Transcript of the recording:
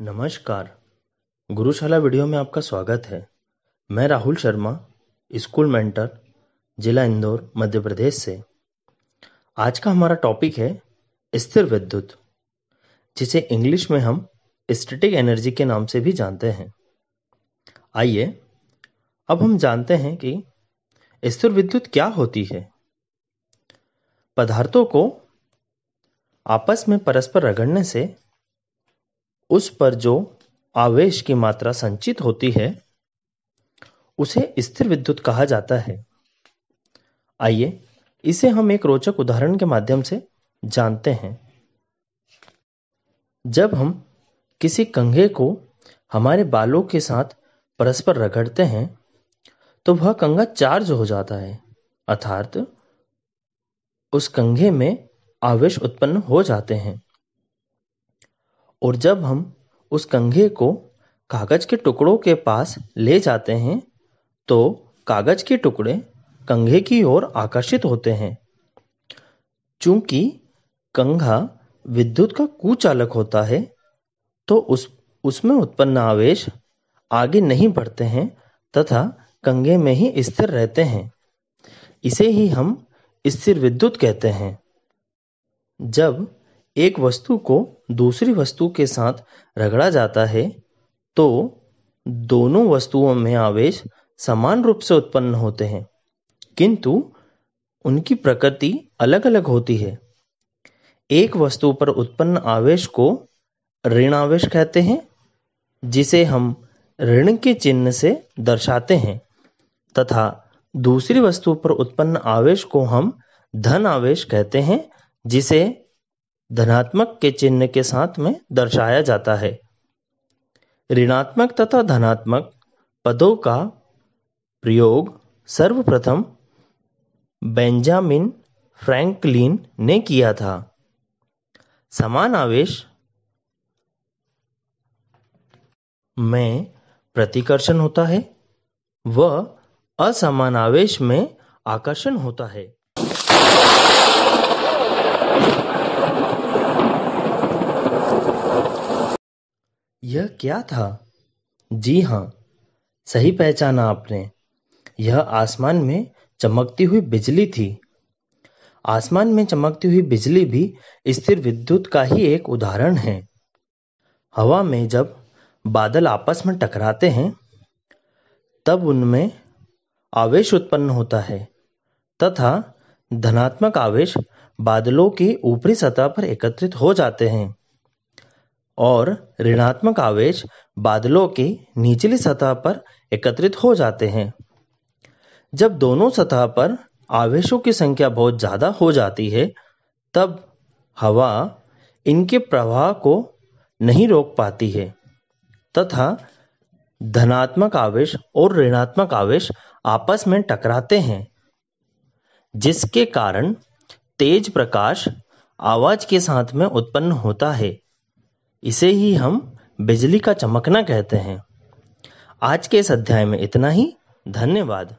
नमस्कार। गुरुशाला वीडियो में आपका स्वागत है। मैं राहुल शर्मा, स्कूल मेंटर, जिला इंदौर, मध्य प्रदेश से। आज का हमारा टॉपिक है स्थिर विद्युत, जिसे इंग्लिश में हम स्टैटिक एनर्जी के नाम से भी जानते हैं। आइए अब हम जानते हैं कि स्थिर विद्युत क्या होती है। पदार्थों को आपस में परस्पर रगड़ने से उस पर जो आवेश की मात्रा संचित होती है उसे स्थिर विद्युत कहा जाता है। आइए इसे हम एक रोचक उदाहरण के माध्यम से जानते हैं। जब हम किसी कंघे को हमारे बालों के साथ परस्पर रगड़ते हैं तो वह कंघा चार्ज हो जाता है, अर्थात उस कंघे में आवेश उत्पन्न हो जाते हैं। और जब हम उस कंघे को कागज के टुकड़ों के पास ले जाते हैं तो कागज के टुकड़े कंघे की ओर आकर्षित होते हैं। चूंकि कंघा विद्युत का कुचालक होता है तो उसमें उत्पन्न आवेश आगे नहीं बढ़ते हैं तथा कंघे में ही स्थिर रहते हैं। इसे ही हम स्थिर विद्युत कहते हैं। जब एक वस्तु को दूसरी वस्तु के साथ रगड़ा जाता है तो दोनों वस्तुओं में आवेश समान रूप से उत्पन्न होते हैं, किंतु उनकी प्रकृति अलग अलग होती है। एक वस्तु पर उत्पन्न आवेश को ऋण आवेश कहते हैं, जिसे हम ऋण के चिन्ह से दर्शाते हैं, तथा दूसरी वस्तु पर उत्पन्न आवेश को हम धन आवेश कहते हैं, जिसे धनात्मक के चिन्ह के साथ में दर्शाया जाता है। ऋणात्मक तथा धनात्मक पदों का प्रयोग सर्वप्रथम बेंजामिन फ्रैंकलिन ने किया था। समान आवेश में प्रतिकर्षण होता है व असमान आवेश में आकर्षण होता है। यह क्या था? जी हाँ, सही पहचाना आपने। यह आसमान में चमकती हुई बिजली थी। आसमान में चमकती हुई बिजली भी स्थिर विद्युत का ही एक उदाहरण है। हवा में जब बादल आपस में टकराते हैं तब उनमें आवेश उत्पन्न होता है तथा धनात्मक आवेश बादलों की ऊपरी सतह पर एकत्रित हो जाते हैं और ऋणात्मक आवेश बादलों की निचली सतह पर एकत्रित हो जाते हैं। जब दोनों सतह पर आवेशों की संख्या बहुत ज्यादा हो जाती है तब हवा इनके प्रवाह को नहीं रोक पाती है तथा धनात्मक आवेश और ऋणात्मक आवेश आपस में टकराते हैं, जिसके कारण तेज प्रकाश आवाज के साथ में उत्पन्न होता है। इसे ही हम बिजली का चमकना कहते हैं। आज के इस अध्याय में इतना ही। धन्यवाद।